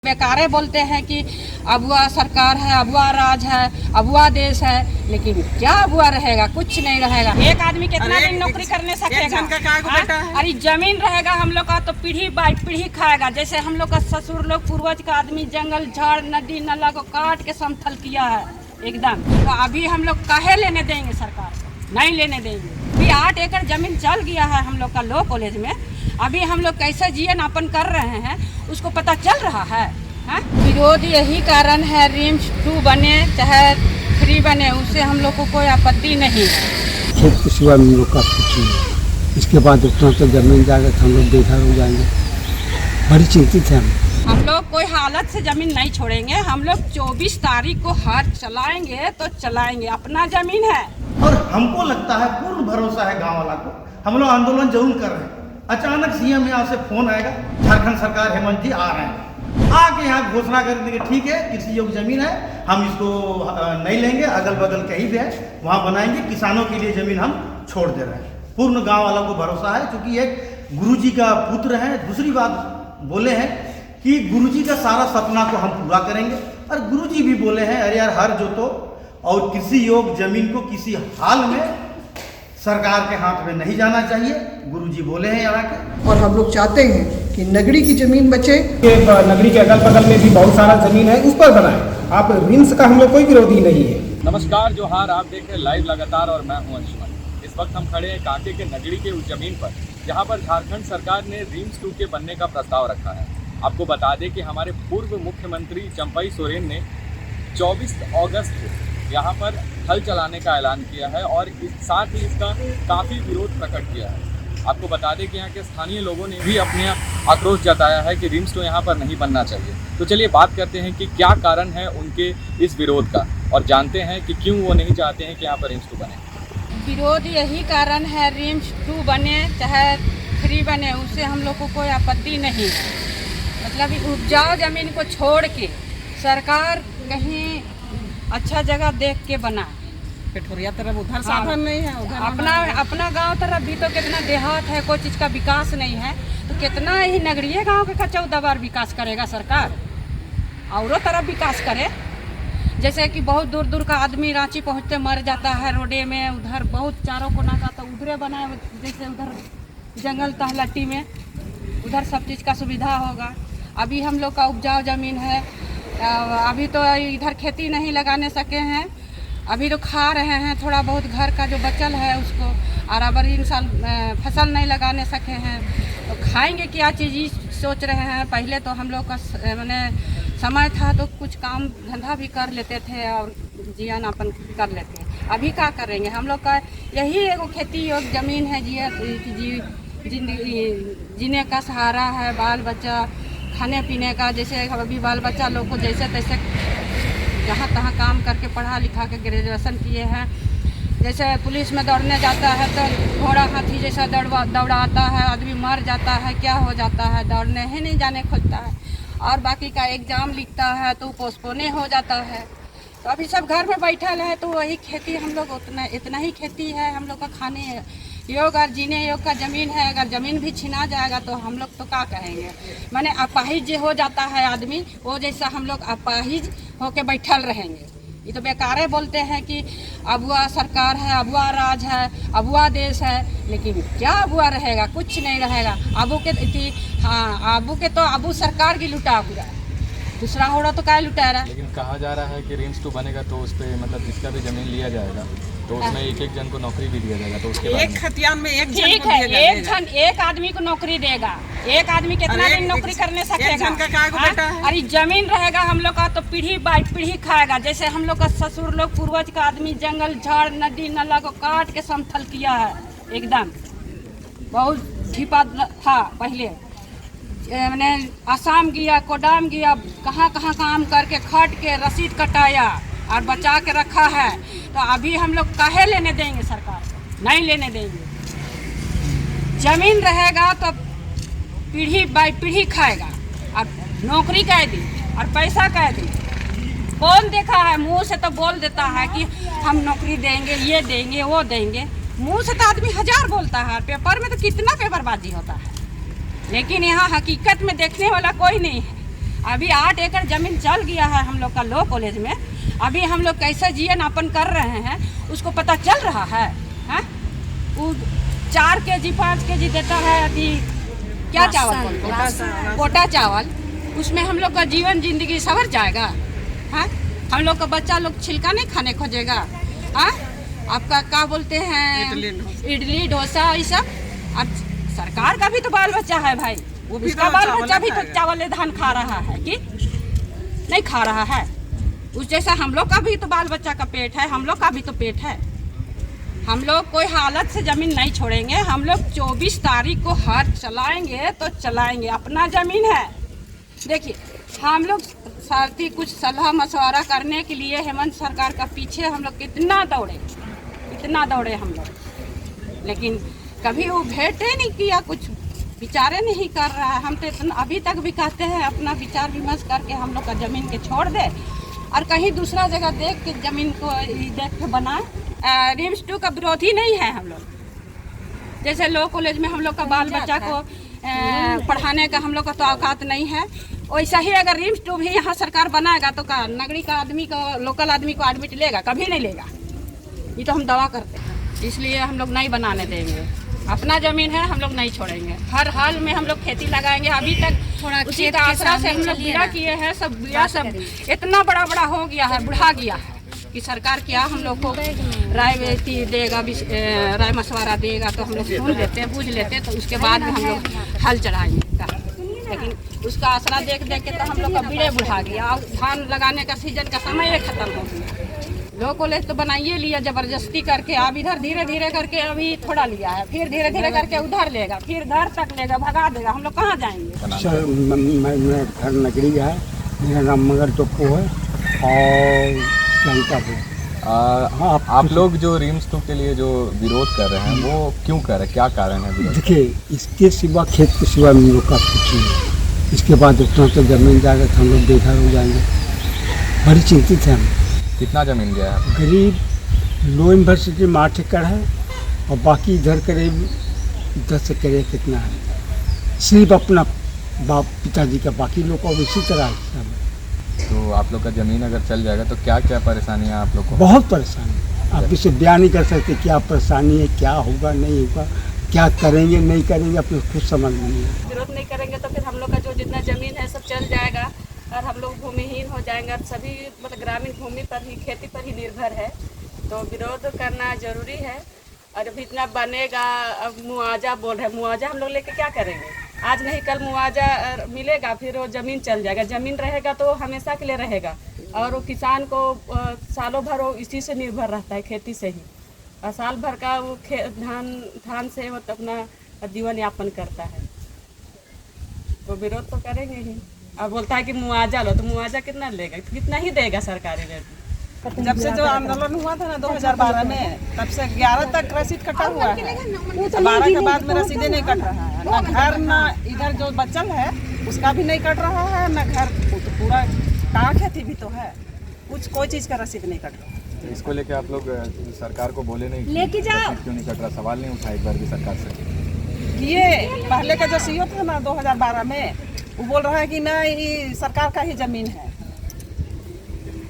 बेकारे बोलते हैं कि अबुआ सरकार है, अबुआ राज है, अबुआ देश है, लेकिन क्या अबुआ रहेगा? कुछ नहीं रहेगा। एक आदमी कितना दिन नौकरी करने सकेगा? अरे जमीन रहेगा हम लोग का तो पीढ़ी बाई पीढ़ी खाएगा। जैसे हम लोग का ससुर लोग पूर्वज का आदमी जंगल झाड़ नदी नाला को काट के समथल किया है एकदम। तो अभी हम लोग काहे लेने देंगे? सरकार नहीं लेने देंगे। अभी 8 एकड़ जमीन चल गया है हम लोग का लॉ कॉलेज में। अभी हम लोग कैसे जीवन यापन कर रहे हैं उसको पता चल रहा है? विरोध यही कारण है, रिम्स 2 बने चाहे 3 बने, उससे हम लोग को कोई आपत्ति नहीं है। खेत के सिवा हम लोग का कुछ नहीं। इसके बाद उतना तो जमीन जाएगा तो हम लोग बेघर हो जाएंगे। बड़ी चिंतित है हम लोग कोई हालत से जमीन नहीं छोड़ेंगे। हम लोग 24 तारीख को हाथ चलाएंगे तो चलाएंगे, अपना जमीन है। और हमको लगता है पूर्ण भरोसा है गांव वाला को, हम लोग आंदोलन जरूर कर रहे हैं। अचानक सीएम यहाँ से फोन आएगा, झारखंड सरकार हेमंत जी आ रहे हैं, आके यहाँ घोषणा कर देंगे ठीक है कृषि योग्य जमीन है, हम इसको नहीं लेंगे, अगल बगल कहीं भी है वहाँ बनाएंगे, किसानों के लिए जमीन हम छोड़ दे रहे हैं। पूर्ण गांव वालों को भरोसा है, क्योंकि एक गुरुजी का पुत्र है। दूसरी बात बोले हैं कि गुरुजी का सारा सपना को हम पूरा करेंगे। और गुरुजी भी बोले हैं अरे यार हर जोतो और कृषि योग्य जमीन को किसी हाल में सरकार के हाथ में नहीं जाना चाहिए, गुरुजी बोले हैं यहाँ के। और हम लोग चाहते हैं कि नगरी की जमीन बचे। नगरी के अगल बगल में भी बहुत सारा जमीन है, उस पर बनाएं। आप रिम्स का हम लोग कोई विरोधी नहीं है। नमस्कार, जोहार, आप देख रहे हैं लाइव लगातार और मैं हूं अंशुमन। इस वक्त हम खड़े हैं कांके के नगरी के उस जमीन पर जहां पर झारखंड सरकार ने रिम्स 2 के बनने का प्रस्ताव रखा है। आपको बता दें कि हमारे पूर्व मुख्यमंत्री चंपई सोरेन ने 24 अगस्त को यहाँ पर हल चलाने का ऐलान किया है और साथ ही इसका काफ़ी विरोध प्रकट किया है। आपको बता दें कि यहाँ के स्थानीय लोगों ने भी अपने आक्रोश जताया है कि रिम्स 2 यहाँ पर नहीं बनना चाहिए। तो चलिए बात करते हैं कि क्या कारण है उनके इस विरोध का और जानते हैं कि क्यों वो नहीं चाहते हैं कि यहाँ पर रिम्स 2 बने। विरोध यही कारण है, रिम्स 2 बने चाहे 3 बने, उससे हम लोग को कोई आपत्ति नहीं है। मतलब उपजाऊ जमीन को छोड़ के सरकार कहीं अच्छा जगह देख के बना। पिठोरिया तरफ उधर साधन नहीं है, उधर अपना गांव तरफ भी तो कितना देहात है, कोई चीज़ का विकास नहीं है, तो कितना ही नगरीय गांव के 14 बार विकास करेगा सरकार, औरों तरफ विकास करे। जैसे कि बहुत दूर दूर का आदमी रांची पहुंचते मर जाता है रोडे में, उधर बहुत चारों को ना जाता, उधरे बनाए जैसे उधर जंगल तहलट्टी में, उधर सब चीज़ का सुविधा होगा। अभी हम लोग का उपजाऊ जमीन है, अभी तो इधर खेती नहीं लगाने सके हैं, अभी तो खा रहे हैं थोड़ा बहुत घर का जो बचल है उसको, और अब इन साल फसल नहीं लगाने सके हैं तो खाएंगे क्या चीज़ सोच रहे हैं। पहले तो हम लोग का मैंने समय था तो कुछ काम धंधा भी कर लेते थे और जीवन यापन कर लेते हैं। अभी क्या करेंगे? हम लोग का यही एगो खेती योग्य जमीन है, जीने का सहारा है, बाल बच्चा खाने पीने का। जैसे अभी बाल बच्चा लोग को जैसे तैसे जहाँ तहाँ काम करके पढ़ा लिखा के ग्रेजुएशन किए हैं। जैसे पुलिस में दौड़ने जाता है तो घोड़ा हाथी जैसा दौड़ाता है, आदमी मर जाता है, क्या हो जाता है, दौड़ने ही नहीं जाने खोजता है। और बाकी का एग्ज़ाम लिखता है तो पोस्टपोने हो जाता है। तो अभी सब घर में बैठल है, तो वही खेती हम लोग इतना ही खेती है हम लोग का खाने योग और जीने योग का ज़मीन है। अगर ज़मीन भी छिना जाएगा तो हम लोग तो क्या कहेंगे? माने अपाहिज हो जाता है आदमी, वो जैसा हम लोग अपाहिज होके बैठल रहेंगे। ये तो बेकारे बोलते हैं कि अबुआ सरकार है, अबुआ राज है, अबुआ देश है, लेकिन क्या अबुआ रहेगा? कुछ नहीं रहेगा। अबू के तो अबू सरकार की लुटा हुआ है, दूसरा हो रहा तो क्या लुटा रहा है। लेकिन कहा जा रहा है कि रिम्स 2 बनेगा तो उस पर मतलब जिसका भी जमीन लिया जाएगा तो उसमें एक जन को नौकरी भी दिया जाएगा। तो उसके एक खतियान में एक जन ठीक को है, दिया एक आदमी को नौकरी देगा। एक आदमी कितना दिन नौकरी करने सकेगा? अरे जमीन रहेगा हम लोग का तो पीढ़ी बाई पीढ़ी खाएगा। जैसे हम लोग का ससुर लोग पूर्वज का आदमी जंगल झाड़ नदी नाला को काट के समथल किया है एकदम। बहुत छिपा था पहले, मैंने आसाम गया, कोडाम गया, कहाँ कहाँ काम करके खट के रसीद कटाया और बचा के रखा है। तो अभी हम लोग काहे लेने देंगे? सरकार नहीं लेने देंगे। जमीन रहेगा तो पीढ़ी बाई पीढ़ी खाएगा, और नौकरी कह दी और पैसा कह दी। कौन देखा है? मुंह से तो बोल देता है कि हम नौकरी देंगे, ये देंगे, वो देंगे। मुंह से तो आदमी 1000 बोलता है, पेपर में तो कितना पेपरबाजी होता है, लेकिन यहाँ हकीकत में देखने वाला कोई नहीं है। अभी 8 एकड़ जमीन चल गया है हम लोग का लॉ कॉलेज में। अभी हम लोग कैसे जीवन यापन कर रहे हैं उसको पता चल रहा है, हैं? वो 4 kg 5 kg देता है अभी क्या चावल, कोटा चावल, उसमें हम लोग का जीवन जिंदगी सवर जाएगा, हैं? हम लोग का बच्चा लोग छिलका नहीं खाने खोजेगा, हाँ? आपका क्या बोलते हैं इडली डोसा ये सब। अब सरकार का भी तो बाल बच्चा है भाई, वो भी उसका बाल बच्चा भी तो चावल धान खा रहा है कि नहीं खा रहा है। उस जैसा हम लोग का भी तो बाल बच्चा का पेट है, हम लोग का भी तो पेट है। हम लोग कोई हालत से ज़मीन नहीं छोड़ेंगे। हम लोग 24 तारीख को हाथ चलाएंगे तो चलाएंगे, अपना ज़मीन है। देखिए हम लोग साथी कुछ सलाह मशवरा करने के लिए हेमंत सरकार का पीछे हम लोग कितना दौड़े हम लोग, लेकिन कभी वो भेंट ही नहीं किया, कुछ विचारे नहीं कर रहा है। हम तो इतना अभी तक भी कहते हैं अपना विचार विमर्श करके हम लोग का ज़मीन के छोड़ दे और कहीं दूसरा जगह देख के ज़मीन को देख के बनाए। रिम्स 2 का विरोधी नहीं है हम लोग। जैसे लॉ कॉलेज में हम लोग का बाल बच्चा को पढ़ाने का हम लोग का तो औकात नहीं है, वैसा ही अगर रिम्स 2 भी यहाँ सरकार बनाएगा तो का नगरी का आदमी को, लोकल आदमी को एडमिट लेगा? कभी नहीं लेगा। ये तो हम दावा करते हैं, इसलिए हम लोग नहीं बनाने देंगे। अपना ज़मीन है, हम लोग नहीं छोड़ेंगे। हर हाल में हम लोग खेती लगाएंगे। अभी तक उसी का आसरा से हम लोग बीड़ा किए हैं, सब बीड़ा सब इतना बड़ा हो गया है, बुढ़ा गया है कि सरकार क्या हम लोग को राय देगा, राय मशवरा देगा तो हम लोग सुन लेते हैं, बूझ लेते हैं, तो उसके बाद में हम लोग हल चढ़ाएंगे। लेकिन उसका आसरा देख के तो हम लोग का बीड़े बुढ़ा गया और धान लगाने का सीजन का समय खत्म हो गया। लॉ कॉलेज तो बनाइए लिया जबरदस्ती करके, अब इधर धीरे धीरे करके अभी थोड़ा लिया है, फिर धीरे धीरे करके उधर लेगा, फिर इधर तक लेगा, भगा देगा। हम लोग कहाँ जाएंगे? सर मेरा घर नगरी है, मेरा नाम मगर टोप्पो है और लंकापुर। हाँ, आप लोग जो रिम्स 2 के लिए जो विरोध कर रहे हैं वो क्यों कर रहे हैं, क्या कारण है विरोध? देखिए इसके सिवा खेत के सिवा हम लोग का कुछ नहीं। इसके बाद उतना तो जमीन जाकर हम लोग बेघर हो जाएंगे। बड़ी चिंतित है हम। कितना ज़मीन गया है? करीब लो यूनिवर्सिटी में 8 एकड़ है और बाकी इधर करीब 10 एकड़ कितना है, सिर्फ अपना बाप पिताजी का, बाकी लोग को इसी तरह है। तो आप लोग का ज़मीन अगर चल जाएगा तो क्या क्या परेशानी है आप लोग को? बहुत परेशानी, आप इसे बयान नहीं कर सकते क्या परेशानी है, क्या होगा नहीं होगा, क्या करेंगे नहीं करेंगे, अपने खुद समझ नहीं है। विरोध नहीं करेंगे तो फिर हम लोग का जो जितना ज़मीन है सब चल जाएगा और हम लोग भूमिहीन हो जाएंगे। सभी मतलब ग्रामीण भूमि पर ही, खेती पर ही निर्भर है, तो विरोध करना जरूरी है। और अभी इतना बनेगा, अब मुआवजा बोल रहे हैं, मुआवजा हम लोग लेके क्या करेंगे? आज नहीं कल मुआवजा मिलेगा, फिर वो ज़मीन चल जाएगा। ज़मीन रहेगा तो हमेशा के लिए रहेगा और वो किसान को सालों भर वो इसी से निर्भर रहता है, खेती से ही, और साल भर का वो धान से वो अपना जीवन यापन करता है। तो विरोध तो करेंगे ही। और बोलता है कि मुआवजा लो, तो मुआवजा कितना लेगा? कितना ही देगा सरकारी रेट? जब से जो आंदोलन हुआ था ना 2012 में, तब से 11 तक रसीद कटा हुआ है, 12 के बाद में रसीदें नहीं कट रहा है। ना घर ना इधर जो बचल है उसका भी नहीं कट रहा है, ना घर, तो पूरा कहाँ खेती भी तो है, कुछ कोई चीज़ का रसीद नहीं कट रहा। इसको लेके आप लोग सरकार को बोले नहीं, लेके जाओ, क्यों नहीं कट रहा? सवाल नहीं उठा एक बार भी सरकार से? ये पहले का जो सीओ था ना 2012 में, वो बोल रहा है कि ना ये सरकार का ही ज़मीन है।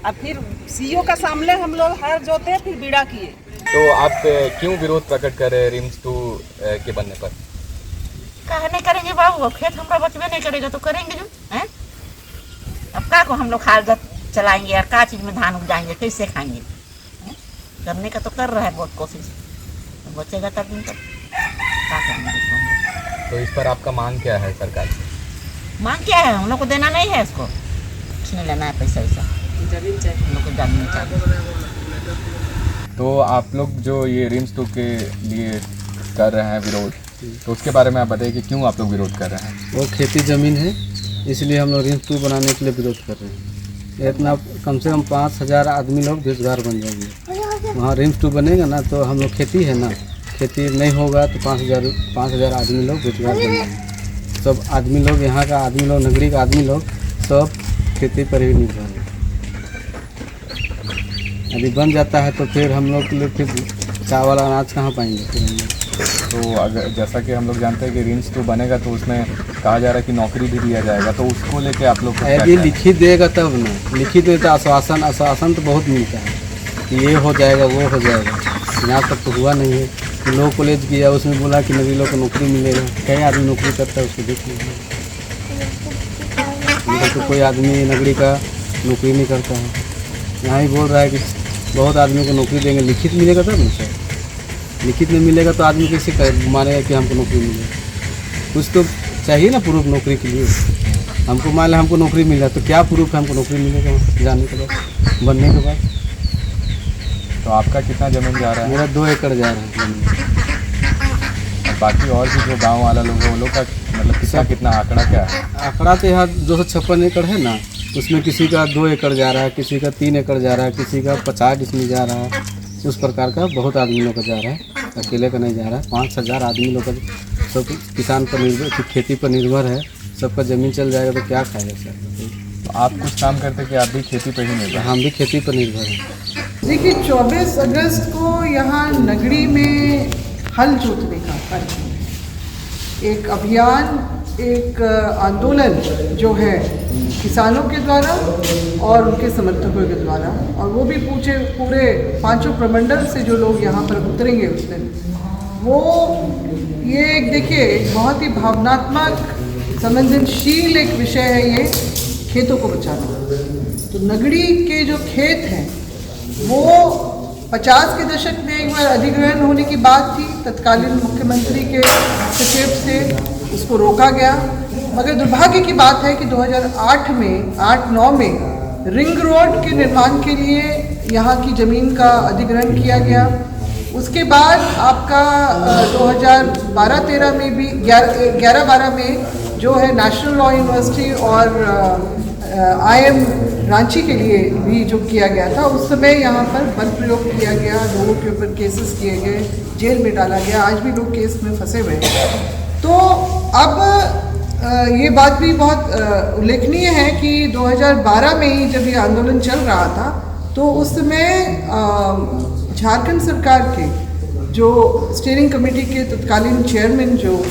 अब फिर सीओ का सामने हम लोग हर जोते फिर बीड़ा किए। तो आप क्यों विरोध प्रकट कर रहे हैं रिम्स 2 के बनने पर? कहा नहीं करेंगे बाबू, खेत हमारा बचबे नहीं करेगा तो करेंगे जो है। अब क्या को हम लोग खाल चलाएंगे और क्या चीज़ में धान उपजाएंगे, कैसे खाएंगे? करने का तो कर रहा है बहुत कोशिश, बचेगा तब दिन तक क्या करेंगे? तो इस पर आपका मांग क्या है सरकार से? मांग क्या है? हम लोग को देना नहीं है, इसको कुछ नहीं लेना है, पैसा वैसा जमीन चाहिए हम लोग को, जमीन चाहिए। तो आप लोग जो ये रिम्स 2 के लिए कर रहे हैं विरोध, तो उसके बारे में आप बताइए कि क्यों आप लोग विरोध कर रहे हैं? वो खेती ज़मीन है, इसलिए हम लोग रिम्स 2 बनाने के लिए विरोध कर रहे हैं। इतना कम से कम 5000 आदमी लोग बेरोजगार बन जाएंगे। वहाँ रिम्स 2 बनेगा ना तो हम लोग खेती है ना, खेती नहीं होगा तो 5000 आदमी लोग बेरोजगार बन जाएंगे। सब आदमी लोग, यहाँ का आदमी लोग, नगरी का आदमी लोग सब खेती पर ही निर्भर है। यदि बन जाता है तो फिर हम लोग के लिए फिर चावल अनाज कहाँ पाएंगे? फिर हम लोग तो अगर जैसा कि हम लोग जानते हैं कि रिम्स 2 बनेगा तो उसमें कहा जा रहा है कि नौकरी भी दिया जाएगा, तो उसको लेके आप लोग यदि लिखित देगा तब ना, लिखित में तो आश्वासन तो बहुत मिलता है कि ये हो जाएगा वो हो जाएगा, यहाँ तक तो हुआ नहीं है। लॉ कॉलेज किया, उसमें बोला कि नगरी लोग को नौकरी मिलेगा, कई आदमी नौकरी करता है उसको देख लीजिए, तो कोई आदमी नगरी का नौकरी नहीं करता है। यहाँ ही बोल रहा है कि बहुत आदमी को नौकरी देंगे, लिखित मिलेगा तब ना सर, लिखित नहीं मिलेगा तो आदमी कैसे मानेगा कि हमको नौकरी मिलेगी। कुछ तो चाहिए ना प्रूफ नौकरी के लिए। हमको मान लें हमको नौकरी मिला तो क्या प्रूफ है हमको नौकरी मिलेगा जाने के बाद, बनने के बाद। तो आपका कितना ज़मीन जा रहा है? मेरा 2 एकड़ जा रहा है ज़मीन। और बाकी और भी जो गांव वाला लोग हैं वो लोग का मतलब कितना आंकड़ा क्या है? आंकड़ा तो यहाँ 256 एकड़ है ना, उसमें किसी का 2 एकड़ जा रहा है, किसी का 3 एकड़ जा रहा है, किसी का 50 डिसमिल जा रहा है। उस प्रकार का बहुत आदमी लोग का जा रहा है, अकेले का नहीं जा रहा है। 5,000 आदमी लोग का सब किसान पर निर्भर, खेती पर निर्भर है। सबका ज़मीन चल जाएगा तो क्या खाएगा सर? तो आप कुछ काम करते कि आप भी खेती पर ही निर्भर? हम भी खेती पर निर्भर हैं। देखिए 24 अगस्त को यहाँ नगरी में हल जोतने का कार्यक्रम है, एक अभियान, एक आंदोलन जो है किसानों के द्वारा और उनके समर्थकों के द्वारा, और वो भी पूरे 5 प्रमंडल से जो लोग यहाँ पर उतरेंगे उस दिन, वो ये एक देखिए एक बहुत ही भावनात्मक संवेदनशील एक विषय है ये, खेतों को बचाना। तो नगरी के जो खेत हैं वो 50 के दशक में एक बार अधिग्रहण होने की बात थी, तत्कालीन मुख्यमंत्री के हस्तक्षेप से उसको रोका गया। मगर दुर्भाग्य की बात है कि 2008 में 8-9 में रिंग रोड के निर्माण के लिए यहाँ की ज़मीन का अधिग्रहण किया गया। उसके बाद आपका 2012-13 में भी 11-12 में जो है नेशनल लॉ यूनिवर्सिटी और IIM रांची के लिए भी जो किया गया था, उस समय यहाँ पर बल प्रयोग किया गया, लोगों के ऊपर केसेस किए गए, जेल में डाला गया, आज भी लोग केस में फंसे हुए हैं। तो अब ये बात भी बहुत उल्लेखनीय है कि 2012 में ही जब ये आंदोलन चल रहा था तो उस समय झारखंड सरकार के जो स्टीयरिंग कमेटी के तत्कालीन चेयरमैन जो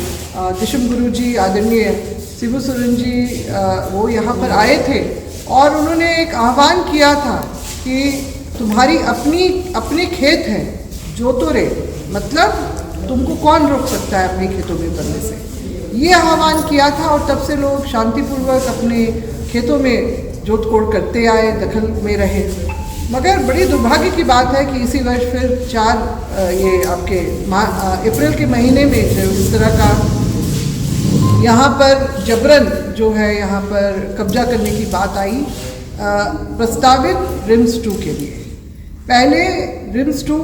दिशम गुरु जी, आदरणीय शिबू सोरेन जी, वो यहाँ पर आए थे और उन्होंने एक आह्वान किया था कि तुम्हारी अपनी खेत है, जोतो रे, मतलब तुमको कौन रोक सकता है अपने खेतों में करने से, ये आह्वान किया था। और तब से लोग शांतिपूर्वक अपने खेतों में जोत कोड़ करते आए, दखल में रहे। मगर बड़ी दुर्भाग्य की बात है कि इसी वर्ष फिर 4 ये आपके अप्रैल के महीने में जो इस तरह का यहाँ पर जबरन जो है यहाँ पर कब्जा करने की बात आई प्रस्तावित रिम्स 2 के लिए। पहले रिम्स 2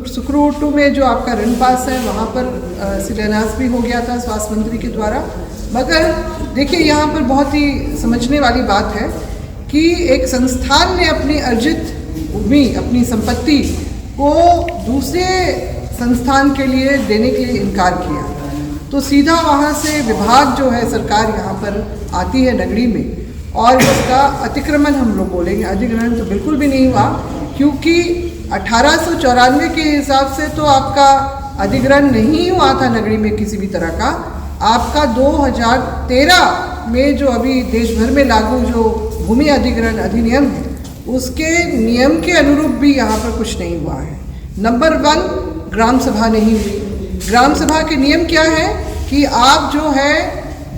सुखरू 2 में जो आपका ऋण पास है वहाँ पर शिलान्यास भी हो गया था स्वास्थ्य मंत्री के द्वारा। मगर देखिए यहाँ पर बहुत ही समझने वाली बात है कि एक संस्थान ने अपनी अर्जित भूमि, अपनी संपत्ति को दूसरे संस्थान के लिए देने के लिए इनकार किया, तो सीधा वहाँ से विभाग जो है सरकार यहाँ पर आती है नगरी में और इसका अतिक्रमण हम लोग बोलेंगे, अधिग्रहण तो बिल्कुल भी नहीं हुआ, क्योंकि 1894 के हिसाब से तो आपका अधिग्रहण नहीं हुआ था नगरी में किसी भी तरह का। आपका 2013 में जो अभी देश भर में लागू जो भूमि अधिग्रहण अधिनियम है उसके नियम के अनुरूप भी यहाँ पर कुछ नहीं हुआ है। नंबर 1, ग्राम सभा नहीं हुई। ग्राम सभा के नियम क्या है कि आप जो है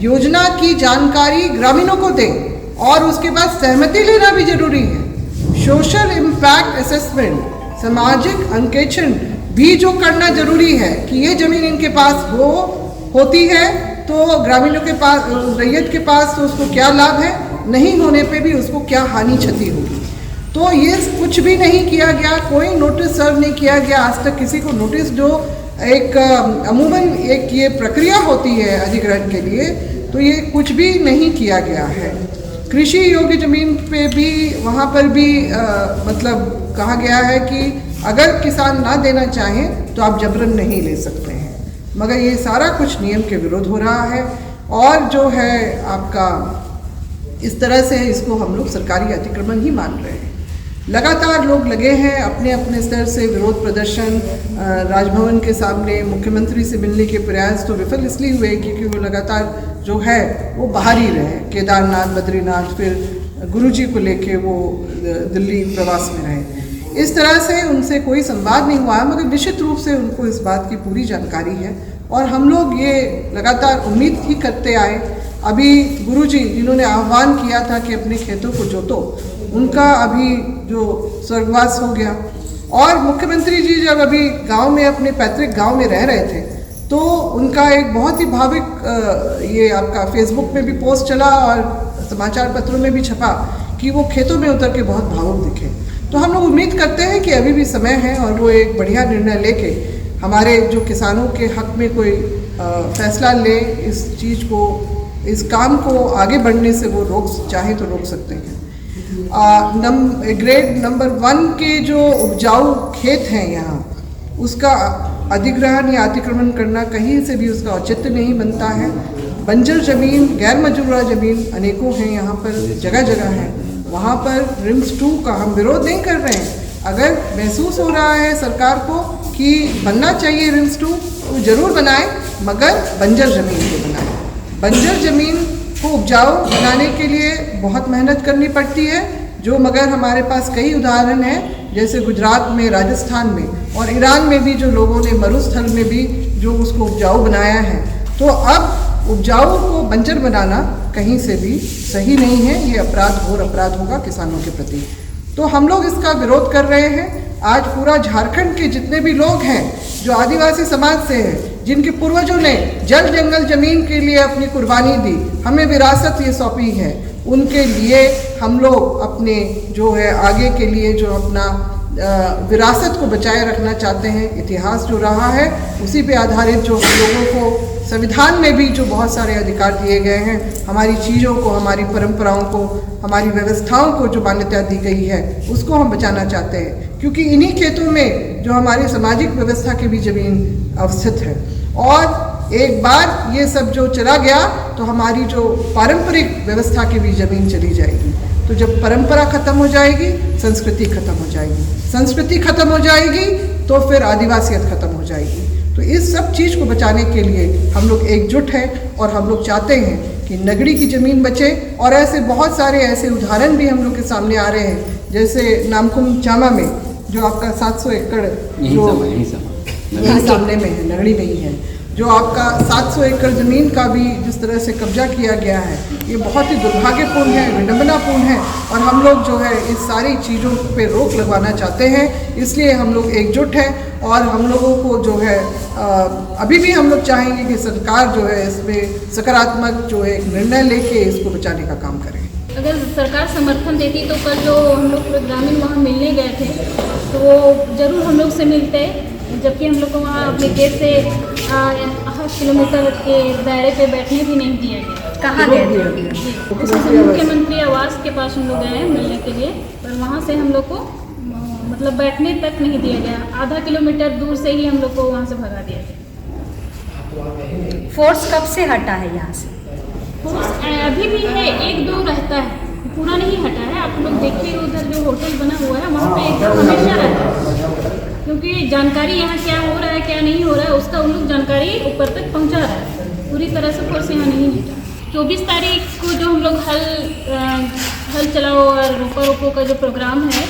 योजना की जानकारी ग्रामीणों को दें और उसके बाद सहमति लेना भी जरूरी है। सोशल इम्पैक्ट असेसमेंट, सामाजिक अंकेक्षण भी जो करना जरूरी है कि ये जमीन इनके पास होती है तो ग्रामीणों के पास, रैयत के पास तो उसको क्या लाभ है, नहीं होने पे भी उसको क्या हानि क्षति होगी। तो ये कुछ भी नहीं किया गया, कोई नोटिस सर्व नहीं किया गया आज तक किसी को। नोटिस जो एक अमूमन एक ये प्रक्रिया होती है अधिग्रहण के लिए, तो ये कुछ भी नहीं किया गया है। कृषि योग्य जमीन पे भी वहाँ पर भी मतलब कहा गया है कि अगर किसान ना देना चाहें तो आप जबरन नहीं ले सकते हैं, मगर ये सारा कुछ नियम के विरोध हो रहा है और जो है आपका इस तरह से इसको हम लोग सरकारी अतिक्रमण ही मान रहे हैं। लगातार लोग लगे हैं अपने अपने स्तर से विरोध प्रदर्शन। राजभवन के सामने मुख्यमंत्री से मिलने के प्रयास तो विफल इसलिए हुए क्योंकि वो लगातार जो है वो बाहर ही रहे। केदारनाथ, बद्रीनाथ, फिर गुरुजी को लेके वो दिल्ली प्रवास में रहे। इस तरह से उनसे कोई संवाद नहीं हुआ, मगर निश्चित रूप से उनको इस बात की पूरी जानकारी है और हम लोग ये लगातार उम्मीद ही करते आए। अभी गुरुजी जिन्होंने आह्वान किया था कि अपने खेतों को जोतो, उनका अभी जो स्वर्गवास हो गया। और मुख्यमंत्री जी जब अभी गांव में अपने पैतृक गांव में रह रहे थे तो उनका एक बहुत ही भाविक ये आपका फेसबुक में भी पोस्ट चला और समाचार पत्रों में भी छपा कि वो खेतों में उतर के बहुत भावुक दिखे। तो हम लोग उम्मीद करते हैं कि अभी भी समय है और वो एक बढ़िया निर्णय लेके हमारे जो किसानों के हक में कोई फैसला ले, इस चीज़ को, इस काम को आगे बढ़ने से वो चाहे तो रोक सकते हैं। ग्रेड नंबर 1 के जो उपजाऊ खेत हैं यहाँ, उसका अधिग्रहण या अतिक्रमण करना कहीं से भी उसका औचित्य नहीं बनता है। बंजर ज़मीन, गैर मजरूरा ज़मीन अनेकों हैं यहाँ पर, जगह जगह है। वहाँ पर रिम्स 2 का हम विरोध नहीं कर रहे हैं। अगर महसूस हो रहा है सरकार को कि बनना चाहिए रिम्स 2 तो ज़रूर बनाए, मगर बंजर ज़मीन को बनाए। बंजर ज़मीन को उपजाऊ बनाने के लिए बहुत मेहनत करनी पड़ती है, जो मगर हमारे पास कई उदाहरण हैं, जैसे गुजरात में, राजस्थान में और ईरान में भी जो लोगों ने मरुस्थल में भी जो उसको उपजाऊ बनाया है। तो अब उपजाऊ को बंजर बनाना कहीं से भी सही नहीं है, ये अपराध होगा किसानों के प्रति। तो हम लोग इसका विरोध कर रहे हैं। आज पूरा झारखंड के जितने भी लोग हैं जो आदिवासी समाज से हैं, जिनके पूर्वजों ने जल जंगल जमीन के लिए अपनी कुर्बानी दी, हमें विरासत ये सौंपी है, उनके लिए हम लोग अपने जो है आगे के लिए जो अपना विरासत को बचाए रखना चाहते हैं। इतिहास जो रहा है उसी पे आधारित जो हम लोगों को संविधान में भी जो बहुत सारे अधिकार दिए गए हैं, हमारी चीज़ों को, हमारी परंपराओं को, हमारी व्यवस्थाओं को जो मान्यता दी गई है, उसको हम बचाना चाहते हैं। क्योंकि इन्हीं खेतों में जो हमारी सामाजिक व्यवस्था की भी ज़मीन अवस्थित है और एक बार ये सब जो चला गया तो हमारी जो पारंपरिक व्यवस्था की भी ज़मीन चली जाएगी। तो जब परंपरा खत्म हो जाएगी, संस्कृति खत्म हो जाएगी, संस्कृति खत्म हो जाएगी तो फिर आदिवासियत खत्म हो जाएगी। तो इस सब चीज़ को बचाने के लिए हम लोग एकजुट हैं और हम लोग चाहते हैं कि नगड़ी की ज़मीन बचे। और ऐसे बहुत सारे ऐसे उदाहरण भी हम लोग के सामने आ रहे हैं, जैसे नामकुम चामा में जो आपका 700 एकड़ जो यही सामने में है, नगड़ी में ही है, जो आपका 700 एकड़ ज़मीन का भी जिस तरह से कब्जा किया गया है, ये बहुत ही दुर्भाग्यपूर्ण है, विडंबनापूर्ण है। और हम लोग जो है इस सारी चीज़ों पे रोक लगवाना चाहते हैं, इसलिए हम लोग एकजुट हैं और हम लोगों को जो है अभी भी हम लोग चाहेंगे कि सरकार जो है इसमें सकारात्मक जो है एक निर्णय लेके इसको बचाने का काम करे। अगर सरकार समर्थन देती तो कल जो हम लोग पूरे ग्रामीण वहाँ मिलने गए थे तो वो ज़रूर हम लोग से मिलते, जबकि हम लोग को वहाँ अपने गेट से 8 किलोमीटर के दायरे पे बैठने भी नहीं दिया गया। कहाँ गए थे? उससे मुख्यमंत्री आवास के पास हम लोग गए हैं मिलने के लिए, पर वहाँ से हम लोग को मतलब बैठने तक नहीं दिया गया। आधा किलोमीटर दूर से ही हम लोग को वहाँ से भगा दिया गया। फोर्स कब से हटा है यहाँ से? फोर्स अभी भी है, 1-2 रहता है, पूरा नहीं हटा है। आप लोग देखिए उधर जो होटल बना हुआ है वहाँ पे एकदम हमेशा रहता है, क्योंकि जानकारी यहाँ क्या हो रहा है क्या नहीं हो रहा है उसका उन लोग जानकारी ऊपर तक पहुँचा रहा है। पूरी तरह से फोर्स यहाँ नहीं हटा। 24 तारीख को जो हम लोग हल चलाओ और रोपो का जो प्रोग्राम है,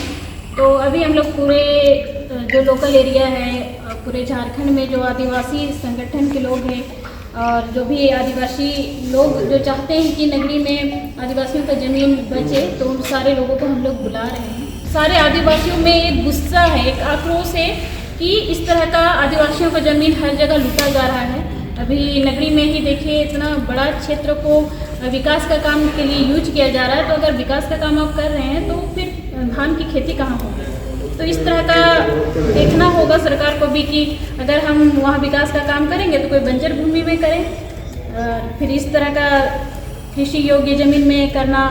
तो अभी हम लोग पूरे जो लोकल एरिया है, पूरे झारखंड में जो आदिवासी संगठन के लोग हैं और जो भी आदिवासी लोग जो चाहते हैं कि नगरी में आदिवासियों का ज़मीन बचे, तो उन सारे लोगों को हम लोग बुला रहे हैं। सारे आदिवासियों में एक गुस्सा है, एक आक्रोश है कि इस तरह का आदिवासियों का ज़मीन हर जगह लूटा जा रहा है। अभी नगरी में ही देखिए इतना बड़ा क्षेत्र को विकास का काम के लिए यूज किया जा रहा है, तो अगर विकास का काम आप कर रहे हैं तो फिर धान की खेती कहाँ होगी? तो इस तरह का देखना होगा सरकार को भी कि अगर हम वहाँ विकास का काम करेंगे तो कोई बंजर भूमि में करें, फिर इस तरह का कृषि योग्य ज़मीन में करना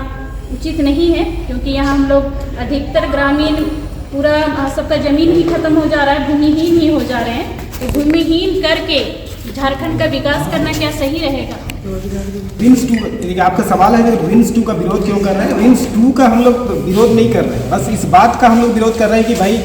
उचित नहीं है, क्योंकि यहाँ हम लोग अधिकतर ग्रामीण पूरा सबका ज़मीन ही खत्म हो जा रहा है, भूमिहीन ही हो जा रहे हैं। तो भूमिहीन करके झारखंड का विकास करना क्या सही रहेगा? रिम्स 2, देखिए आपका सवाल है कि रिम्स 2 का विरोध क्यों कर रहे हैं। रिम्स 2 का हम लोग विरोध नहीं कर रहे हैं, बस इस बात का हम लोग विरोध कर रहे हैं कि भाई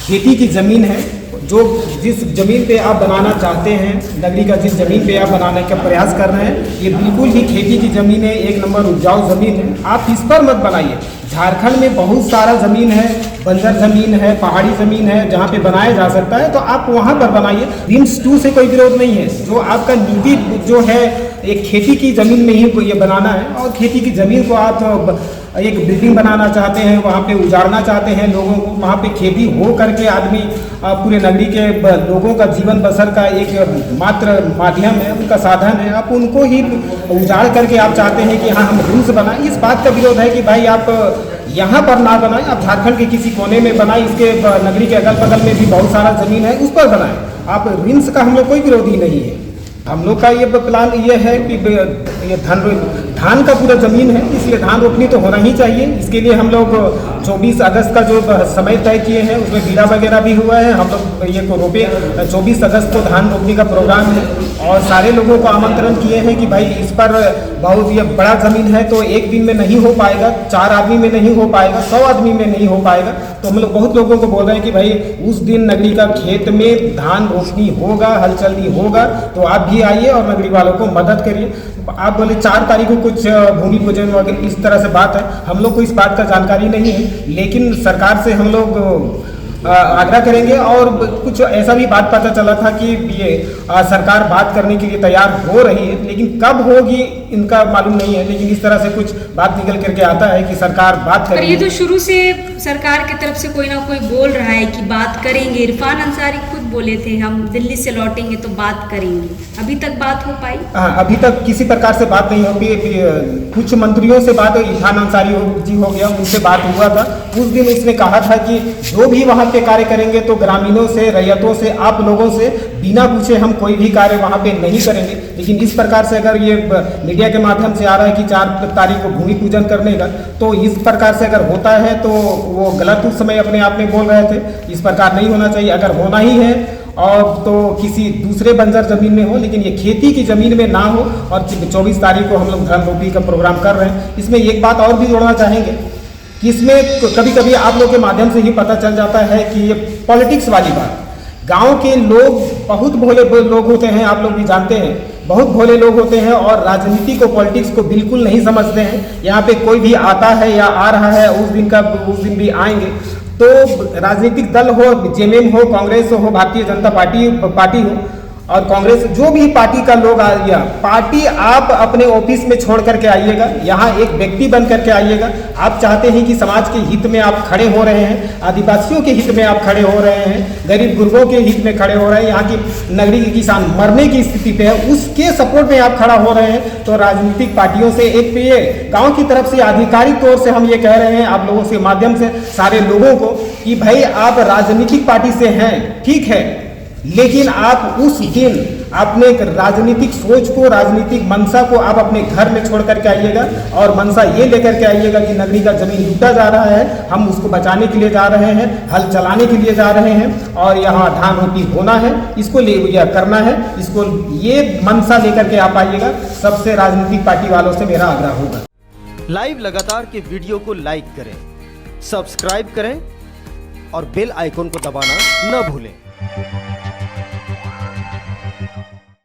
खेती की ज़मीन है, जो जिस ज़मीन पे आप बनाना चाहते हैं, नगरी का जिस ज़मीन पे आप बनाने का प्रयास कर रहे हैं, ये बिल्कुल ही खेती की ज़मीन है, एक नंबर उपजाऊ ज़मीन है, आप इस पर मत बनाइए। झारखंड में बहुत सारा ज़मीन है, बंजर ज़मीन है, पहाड़ी ज़मीन है, जहाँ पे बनाया जा सकता है, तो आप वहाँ पर बनाइए। रिम्स 2 से कोई विरोध नहीं है। जो आपका नीति जो है एक खेती की ज़मीन में ही ये बनाना है, और खेती की ज़मीन को आप एक बिल्डिंग बनाना चाहते हैं, वहाँ पे उजाड़ना चाहते हैं लोगों को, वहाँ पे खेती हो करके आदमी पूरे नगरी के लोगों का जीवन बसर का एक मात्र माध्यम है, उनका साधन है, आप उनको ही उजाड़ करके आप चाहते हैं कि हाँ हम रिम्स बनाएं। इस बात का विरोध है कि भाई आप यहाँ पर ना बनाएं, आप झारखंड के किसी कोने में बनाएं, इसके नगरी के अगल बगल में भी बहुत सारा ज़मीन है, उस पर बनाएं। आप रिम्स का हम लोग कोई विरोधी नहीं है। हम लोग का ये प्लान ये है कि ये धान का पूरा ज़मीन है, इसलिए धान रोपनी तो होना ही चाहिए। इसके लिए हम लोग 24 अगस्त का जो समय तय किए हैं, उसमें बीड़ा वगैरह भी हुआ है। हम लोग ये को रोपे 24 अगस्त को धान रोपने का प्रोग्राम है, और सारे लोगों को आमंत्रण किए हैं कि भाई इस पर बहुत ये बड़ा ज़मीन है, तो एक दिन में नहीं हो पाएगा, 4 आदमी में नहीं हो पाएगा, 100 आदमी में नहीं हो पाएगा। तो हम लोग बहुत लोगों को बोल रहे हैं कि भाई उस दिन नगरी का खेत में धान रोपनी होगा, हल चलनी होगा, तो आप भी आइए और नगरी वालों को मदद करिए। आप बोले 4 तारीख को कुछ भूमि पूजन वगैरह इस तरह से बात है, हम लोग को इस बात का जानकारी नहीं है, लेकिन सरकार से हम लोग आग्रह करेंगे। और कुछ ऐसा भी बात पता चला था कि ये सरकार बात करने के लिए तैयार हो रही है, लेकिन कब होगी इनका मालूम नहीं है। लेकिन इस तरह से कुछ बात निकल करके आता है कि सरकार बात करेगी। पर ये तो शुरू से सरकार की तरफ से कोई ना कोई बोल रहा है कि बात करेंगे। इरफान अंसारी खुद बोले थे हम दिल्ली से लौटेंगे तो बात करेंगे, अभी तक बात हो पाई? हाँ, अभी तक किसी प्रकार से बात नहीं हो पाई। कुछ मंत्रियों से बात, इरफान अंसारी जी हो गया, उनसे बात हुआ था। उस दिन उसने कहा था कि जो भी वहाँ पे कार्य करेंगे तो ग्रामीणों से, रैयतों से, आप लोगों से बिना पूछे हम कोई भी कार्य वहाँ पे नहीं करेंगे। लेकिन इस प्रकार से अगर ये मीडिया के माध्यम से आ रहा है कि 4 तारीख को भूमि पूजन करने का, तो इस प्रकार से अगर होता है तो वो गलत उस समय अपने आप में बोल रहे थे। इस प्रकार नहीं होना चाहिए। अगर होना ही है और तो किसी दूसरे बंजर ज़मीन में हो, लेकिन ये खेती की ज़मीन में ना हो। और 24 तारीख को हम लोग धान रोपनी का प्रोग्राम कर रहे हैं। इसमें एक बात और भी जोड़ना चाहेंगे कि इसमें कभी कभी आप लोग के माध्यम से ही पता चल जाता है कि ये पॉलिटिक्स वाली बात, गांव के लोग बहुत भोले लोग होते हैं, आप लोग भी जानते हैं, बहुत भोले लोग होते हैं और राजनीति को, पॉलिटिक्स को बिल्कुल नहीं समझते हैं। यहाँ पे कोई भी आता है या आ रहा है, उस दिन भी आएंगे। तो राजनीतिक दल हो, जेएमएम हो, कांग्रेस हो, भारतीय जनता पार्टी हो और कांग्रेस, जो भी पार्टी का लोग आइएगा, पार्टी आप अपने ऑफिस में छोड़ करके आइएगा, यहाँ एक व्यक्ति बन करके आइएगा। आप चाहते हैं कि समाज के हित में आप खड़े हो रहे हैं, आदिवासियों के हित में आप खड़े हो रहे हैं, गरीब गुरबों के हित में खड़े हो रहे हैं, यहाँ की नगरी के किसान मरने की स्थिति पे है, उसके सपोर्ट में आप खड़ा हो रहे हैं। तो राजनीतिक पार्टियों से एक पे ये गाँव की तरफ से आधिकारिक तौर से हम ये कह रहे हैं आप लोगों के माध्यम से सारे लोगों को कि भाई आप राजनीतिक पार्टी से हैं, ठीक है, लेकिन आप उस दिन अपने राजनीतिक सोच को, राजनीतिक मंशा को आप अपने घर में छोड़ करके आइएगा और मंशा ये लेकर के आइएगा कि नगरी का जमीन लूटा जा रहा है, हम उसको बचाने के लिए जा रहे हैं, हल चलाने के लिए जा रहे हैं और यहाँ धान रोपनी होना है, इसको ले करना है, इसको ये मंशा लेकर के आप आइएगा। सबसे राजनीतिक पार्टी वालों से मेरा आग्रह होगा। लाइव लगातार के वीडियो को लाइक करें, सब्सक्राइब करें और बेल आइकन को दबाना न भूलें।